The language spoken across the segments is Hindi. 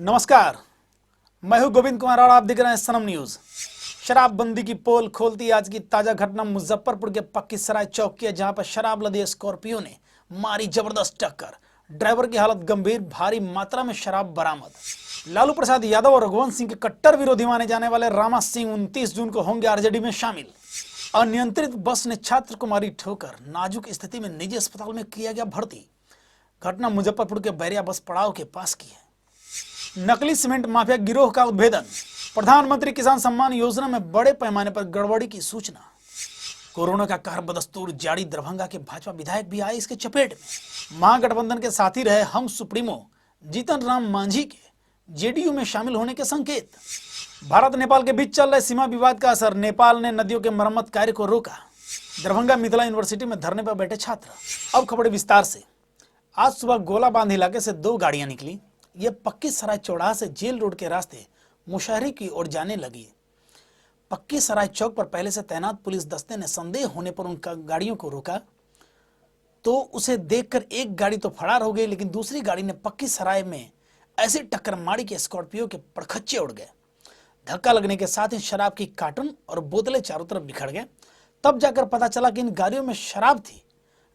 नमस्कार, मैं हूं गोविंद कुमार और आप देख रहे हैं सनम न्यूज। शराबबंदी की पोल खोलती आज की ताजा घटना मुजफ्फरपुर के पक्की सराय चौक की है, जहां पर शराब लदे स्कॉर्पियो ने मारी जबरदस्त टक्कर। ड्राइवर की हालत गंभीर, भारी मात्रा में शराब बरामद। लालू प्रसाद यादव और रघुवंश सिंह के कट्टर विरोधी माने जाने वाले रामा सिंह 29 जून को होंगे आरजेडी में शामिल। अनियंत्रित बस ने छात्र को मारी ठोकर, नाजुक स्थिति में निजी अस्पताल में किया गया भर्ती। घटना मुजफ्फरपुर के बैरिया बस पड़ाव के पास की है। नकली सीमेंट माफिया गिरोह का उद्भेदन। प्रधानमंत्री किसान सम्मान योजना में बड़े पैमाने पर गड़बड़ी की सूचना। कोरोना का कहर बदस्तूर जारी, दरभंगा के भाजपा विधायक भी आए इसके चपेट में। महागठबंधन के साथी रहे हम सुप्रीमो जीतन राम मांझी के जेडीयू में शामिल होने के संकेत। भारत नेपाल के बीच चल रहे सीमा विवाद का असर, नेपाल ने नदियों के मरम्मत कार्य को रोका। दरभंगा मिथिला यूनिवर्सिटी में धरने पर बैठे छात्र। अब खबर विस्तार से। आज सुबह गोलाबांध इलाके से दो गाड़ियां निकली। ये पक्की सराय चौराहा से जेल रोड के रास्ते मुशहरी की ओर जाने लगी। पक्की सराय चौक पर पहले से तैनात पुलिस दस्ते ने संदेह होने पर उन गाड़ियों को रोका तो उसे देखकर एक गाड़ी तो फरार हो गई, लेकिन दूसरी गाड़ी ने पक्की सराय में ऐसी टक्कर मारी कि स्कॉर्पियो के परखच्चे उड़ गए। धक्का लगने के साथ ही शराब की कार्टून और बोतलें चारों तरफ बिखर गए। तब जाकर पता चला कि इन गाड़ियों में शराब थी।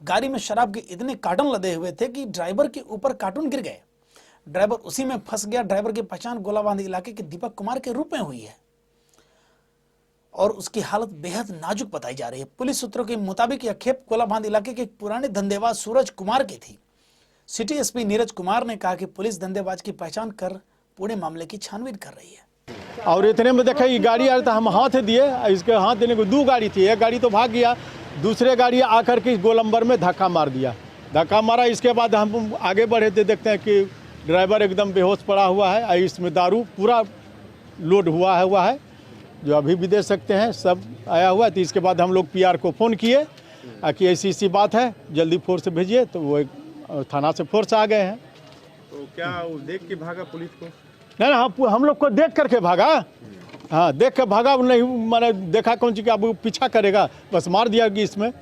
गाड़ी में शराब के इतने कार्टून लदे हुए थे कि ड्राइवर के ऊपर कार्टून गिर गए। ड्राइवर उसी में फंस गया। ड्राइवर की पहचान गोलाबांध इलाके के दीपक कुमार के रूप में हुई है और उसकी हालत बेहद नाजुक बताई जा रही है। पुलिस सूत्रों के मुताबिक यह खेप गोलाबांध इलाके के पुराने धंधेबाज सूरज कुमार की थी। सिटी एसपी नीरज कुमार ने कहा कि पुलिस धंधेबाज की पहचान कर पूरे मामले की छानबीन कर रही है। और इतने में देखा ये गाड़ी आ रही था, हम हाथ दिए, इसके हाथ देने को दो गाड़ी थी। एक गाड़ी तो भाग गया, दूसरे गाड़ी आकर के गोलंबर में धक्का मार दिया। धक्का मारा, इसके बाद हम आगे बढ़े थे, देखते हैं कि ड्राइवर एकदम बेहोश पड़ा हुआ है। इसमें दारू पूरा लोड हुआ है जो अभी भी दे सकते हैं, सब आया हुआ है। तो इसके बाद हम लोग पीआर को फ़ोन किए कि ऐसी बात है, जल्दी फोर्स भेजिए। तो वो थाना से फोर्स आ गए हैं। तो क्या वो देख के भागा पुलिस को? नहीं, हम लोग को देख करके भागा। हाँ, देख के भागा नहीं, मैंने देखा कौन सी अब पीछा करेगा, बस मार दिया कि इसमें।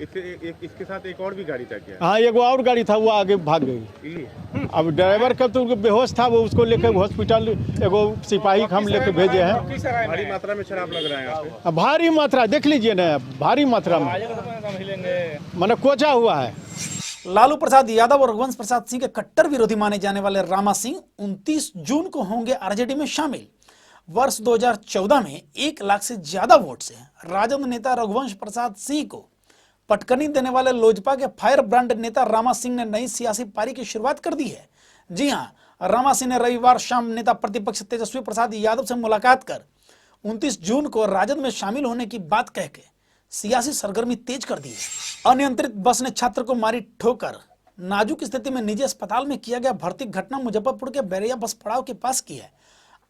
इसके साथ एक और भी गाड़ी था क्या? हाँ, एक और गाड़ी था, वो आगे भाग गई। अब ड्राइवर का तो बेहोश था, वो उसको लेकर हॉस्पिटल एगो सिपाही हम लेकर भेजे हैं। भारी मात्रा में शराब लग रहा है यहाँ पे। भारी मात्रा देख लीजिए ना, भारी मात्रा में मैंने कोचा हुआ है। लालू प्रसाद यादव और रघुवंश प्रसाद सिंह के कट्टर विरोधी माने जाने वाले रामा सिंह 29 जून को होंगे आरजेडी में शामिल। वर्ष 2014 में 1 लाख से ज्यादा वोट से राजद नेता रघुवंश प्रसाद सिंह को पटकनी देने वाले लोजपा के फायर ब्रांड नेता रामा सिंह ने नई सियासी पारी की शुरुआत कर दी है। जी हां, रामा सिंह ने रविवार शाम नेता प्रतिपक्ष तेजस्वी प्रसाद यादव से मुलाकात कर 29 जून को राजद में शामिल होने की बात कहके सियासी सरगर्मी तेज कर दी है। अनियंत्रित बस ने छात्र को मारी ठोकर, नाजुक स्थिति में निजी अस्पताल में किया गया भर्ती। घटना मुजफ्फरपुर के बैरिया बस पड़ाव के पास की है।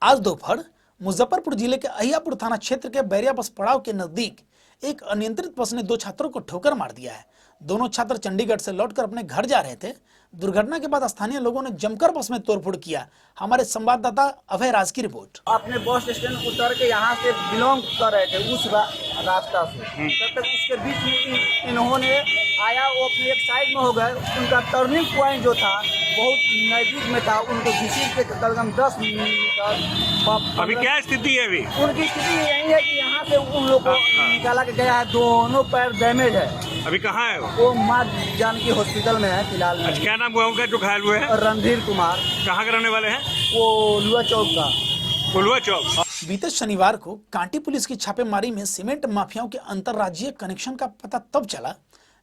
आज दोपहर मुजफ्फरपुर जिले के अहियापुर थाना क्षेत्र के बैरिया बस पड़ाव के नजदीक एक अनियंत्रित बस ने 2 छात्रों को ठोकर मार दिया है। दोनों छात्र चंडीगढ़ से लौटकर अपने घर जा रहे थे। दुर्घटना के बाद स्थानीय लोगों ने जमकर बस में तोड़फोड़ किया। हमारे संवाददाता अभय राज की रिपोर्ट। अपने बस स्टैंड उतर के यहाँ से बिलोंग कर रहे थे उस रास्ता से, तब तक उसके बीच में इन्होंने आया, वो अपने एक साइड में हो गए। उनका टर्निंग पॉइंट जो था बहुत नजदीक में था, उनको घसीट के कलगम 10 मीटर। अभी क्या स्थिति है? अभी उनकी स्थिति यही है कि यहाँ से उन लोग को निकाला गया है, दोनों पैर डैमेज है। अभी कहाँ है वो माँ जानकी हॉस्पिटल में है फिलहाल में। क्या नाम हुआ उनका जो घायल हुए हैं? रणधीर कुमार। कहाँ के रहने वाले हैं? वो लुआ चौक का। लुआ चौक। बीते शनिवार को कांटी पुलिस की छापेमारी में सीमेंट माफियाओं के अंतर्राज्यीय कनेक्शन का पता तब चला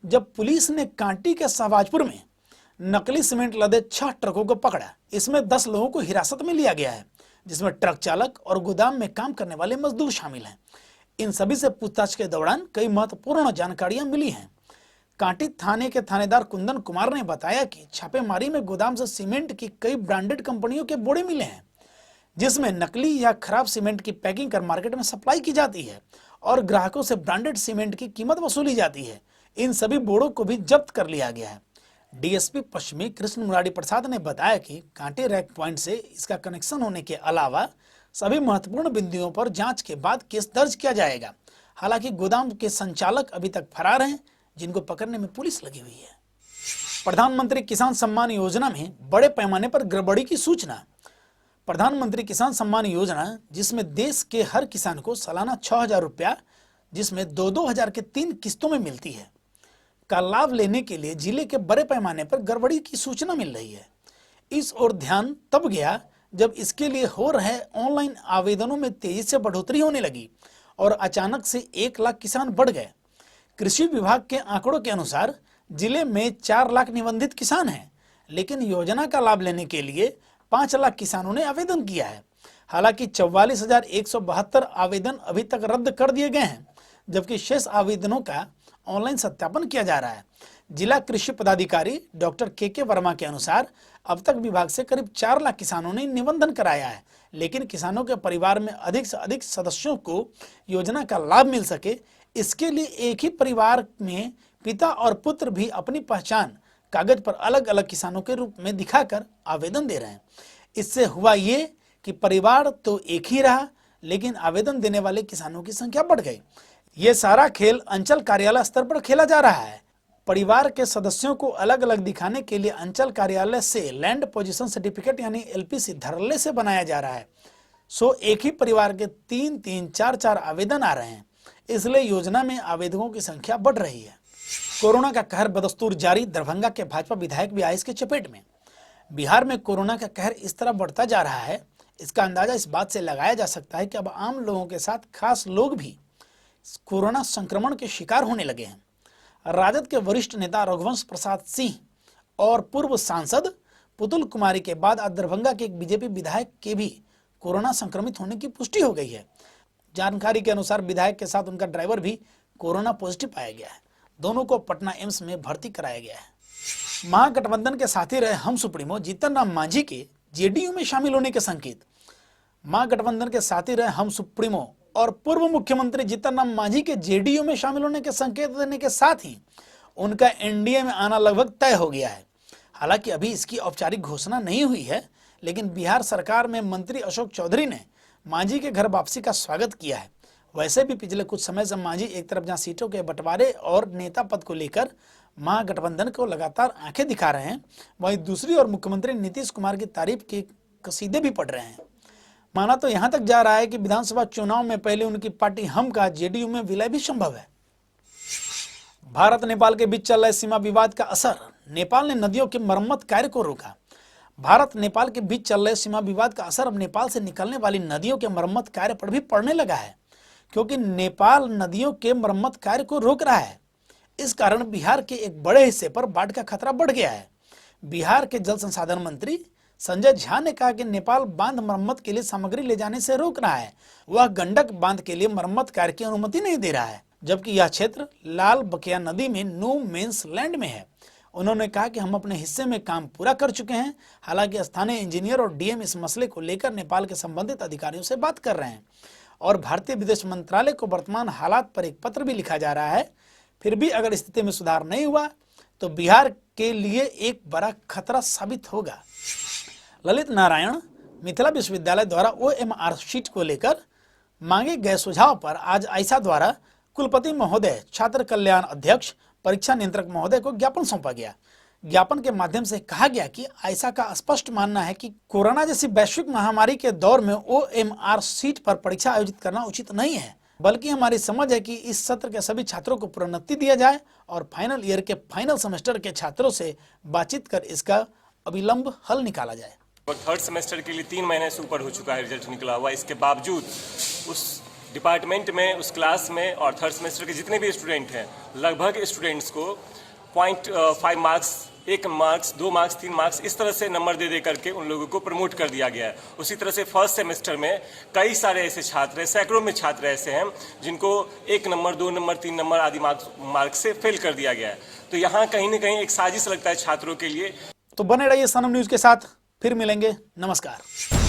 जब पुलिस ने कांटी के शहबाजपुर में नकली सीमेंट लदे 6 ट्रकों को पकड़ा। इसमें 10 लोगों को हिरासत में लिया गया है, जिसमें ट्रक चालक और गोदाम में काम करने वाले मजदूर शामिल हैं। इन सभी से पूछताछ के दौरान कई महत्वपूर्ण जानकारियां मिली हैं। कांटी थाने के थानेदार कुंदन कुमार ने बताया कि छापेमारी में गोदाम से सीमेंट की कई ब्रांडेड कंपनियों के बोरे मिले हैं, जिसमें नकली या खराब सीमेंट की पैकिंग कर मार्केट में सप्लाई की जाती है और ग्राहकों से ब्रांडेड सीमेंट की कीमत वसूली जाती है। इन सभी बोरों को भी जब्त कर लिया गया है। डीएसपी पश्चिमी कृष्ण मुरारी प्रसाद ने बताया कि कांटे रैक पॉइंट से इसका कनेक्शन होने के अलावा सभी महत्वपूर्ण बिंदुओं पर जांच के बाद केस दर्ज किया जाएगा। हालांकि गोदाम के संचालक अभी तक फरार हैं, जिनको पकड़ने में पुलिस लगी हुई है। प्रधानमंत्री किसान सम्मान योजना में बड़े पैमाने पर गड़बड़ी की सूचना। प्रधानमंत्री किसान सम्मान योजना, जिसमें देश के हर किसान को सालाना 6,000 रुपया, जिसमें 2-2 हजार के 3 किस्तों में मिलती है, का लाभ लेने के लिए जिले के बड़े पैमाने पर गड़बड़ी की सूचना मिल रही है। इस ओर ध्यान तब गया जब इसके लिए हो रहे ऑनलाइन आवेदनों में तेजी से बढ़ोतरी होने लगी और अचानक से 1 लाख किसान बढ़ गए। कृषि विभाग के आंकड़ों के अनुसार जिले में 4 लाख निबंधित किसान हैं, लेकिन योजना का लाभ लेने के लिए 5 लाख किसानों ने आवेदन किया है। हालांकि 44,172 आवेदन अभी तक रद्द कर दिए गए हैं, जबकि शेष आवेदनों का ऑनलाइन सत्यापन किया जा रहा है। जिला कृषि पदाधिकारी डॉक्टर के वर्मा के अनुसार अब तक विभाग से करीब 4 लाख किसानों ने निबंधन कराया है, लेकिन किसानों के परिवार में अधिक से अधिक सदस्यों को योजना का लाभ मिल सके, इसके लिए एक ही परिवार में पिता और पुत्र भी अपनी पहचान कागज पर अलग अलग किसानों के रूप में दिखाकर आवेदन दे रहे हैं। इससे हुआ ये कि परिवार तो एक ही रहा, लेकिन आवेदन देने वाले किसानों की संख्या बढ़ गई। ये सारा खेल अंचल कार्यालय स्तर पर खेला जा रहा है। परिवार के सदस्यों को अलग अलग दिखाने के लिए अंचल कार्यालय से लैंड पोजीशन सर्टिफिकेट यानी LPC धरले से बनाया जा रहा है। सो एक ही परिवार के 3-3, 4-4 आवेदन आ रहे हैं, इसलिए योजना में आवेदकों की संख्या बढ़ रही है। कोरोना का कहर बदस्तूर जारी, दरभंगा के भाजपा विधायक भी आए इसके चपेट में। बिहार में कोरोना का कहर इस तरह बढ़ता जा रहा है, इसका अंदाजा इस बात से लगाया जा सकता है कि अब आम लोगों के साथ खास लोग भी कोरोना संक्रमण के शिकार होने लगे हैं। राजद के वरिष्ठ नेता रघुवंश प्रसाद सिंह और पूर्व सांसद पुतुल कुमारी के बाद आज दरभंगा के एक बीजेपी विधायक के भी कोरोना संक्रमित होने की पुष्टि हो गई है। जानकारी के अनुसार विधायक के साथ उनका ड्राइवर भी कोरोना पॉजिटिव पाया गया है। दोनों को पटना एम्स में भर्ती कराया गया है। महागठबंधन के साथी रहे हम सुप्रीमो जीतन राम मांझी के जेडीयू में शामिल होने के संकेत। महागठबंधन के साथी रहे हम सुप्रीमो और पूर्व मुख्यमंत्री जीतन राम मांझी के जेडीयू में शामिल होने के संकेत देने के साथ ही उनका एनडीए में आना लगभग तय हो गया है। हालांकि अभी इसकी औपचारिक घोषणा नहीं हुई है, लेकिन बिहार सरकार में मंत्री अशोक चौधरी ने मांझी के घर वापसी का स्वागत किया है। वैसे भी पिछले कुछ समय से मांझी एक तरफ जहां सीटों के बंटवारे और नेता पद को लेकर महागठबंधन को लगातार आंखें दिखा रहे हैं, वहीं दूसरी ओर मुख्यमंत्री नीतीश कुमार की तारीफ के कसीदे भी पढ़ रहे हैं। माना तो यहां तक जा रहा है कि विधानसभा चुनाव में पहले उनकी पार्टी हम का जेडीयू में विलय भी संभव है। भारत नेपाल के बीच चल रहे सीमा विवाद का असर, नेपाल ने नदियों के मरम्मत कार्य को रोका। भारत नेपाल के बीच चल रहे सीमा विवाद का असर अब नेपाल से निकलने वाली नदियों के मरम्मत कार्य पर भी पड़ने लगा है, क्योंकि नेपाल नदियों के मरम्मत कार्य को रोक रहा है। इस कारण बिहार के एक बड़े हिस्से पर बाढ़ का खतरा बढ़ गया है। बिहार के जल संसाधन मंत्री संजय झा ने कहा कि नेपाल बांध मरम्मत के लिए सामग्री ले जाने से रोक रहा है। वह गंडक बांध के लिए मरम्मत कार्य की अनुमति नहीं दे रहा है, जबकि यह क्षेत्र लाल बकिया नदी में नो मेंस लैंड में है। उन्होंने कहा कि हम अपने हिस्से में काम पूरा कर चुके हैं। हालांकि स्थानीय इंजीनियर और डीएम इस मसले को लेकर नेपाल के संबंधित अधिकारियों से बात कर रहे हैं और भारतीय विदेश मंत्रालय को वर्तमान हालात पर एक पत्र भी लिखा जा रहा है। फिर भी अगर स्थिति में सुधार नहीं हुआ तो बिहार के लिए एक बड़ा खतरा साबित होगा। ललित नारायण मिथिला विश्वविद्यालय द्वारा OMR शीट को लेकर मांगे गए सुझाव पर आज आइसा द्वारा कुलपति महोदय, छात्र कल्याण अध्यक्ष, परीक्षा नियंत्रक महोदय को ज्ञापन सौंपा गया। ज्ञापन के माध्यम से कहा गया कि आइसा का स्पष्ट मानना है कि कोरोना जैसी वैश्विक महामारी के दौर में OMR शीट पर परीक्षा आयोजित करना उचित नहीं है, बल्कि हमारी समझ है कि इस सत्र के सभी छात्रों को प्रोन्नति दिया जाए और फाइनल ईयर के फाइनल सेमेस्टर के छात्रों से बातचीत कर इसका अविलंब हल निकाला जाए। थर्ड सेमेस्टर के लिए 3 महीने से ऊपर हो चुका है रिजल्ट निकला हुआ। इसके बावजूद उस डिपार्टमेंट में, उस क्लास में और थर्ड सेमेस्टर के जितने भी स्टूडेंट हैं, लगभग स्टूडेंट्स को 0.5 मार्क्स, 1 मार्क्स, 2 मार्क्स, 3 मार्क्स इस तरह से नंबर दे करके उन लोगों को प्रमोट कर दिया गया है। उसी तरह से फर्स्ट सेमेस्टर में कई सारे ऐसे छात्र हैं, सैकड़ों में छात्र ऐसे हैं जिनको 1 नंबर, 2 नंबर, 3 नंबर आदि मार्क्स से फेल कर दिया गया है। तो यहाँ कहीं ना कहीं एक साजिश लगता है छात्रों के लिए। तो बने रहिए सनम न्यूज के साथ, फिर मिलेंगे। नमस्कार।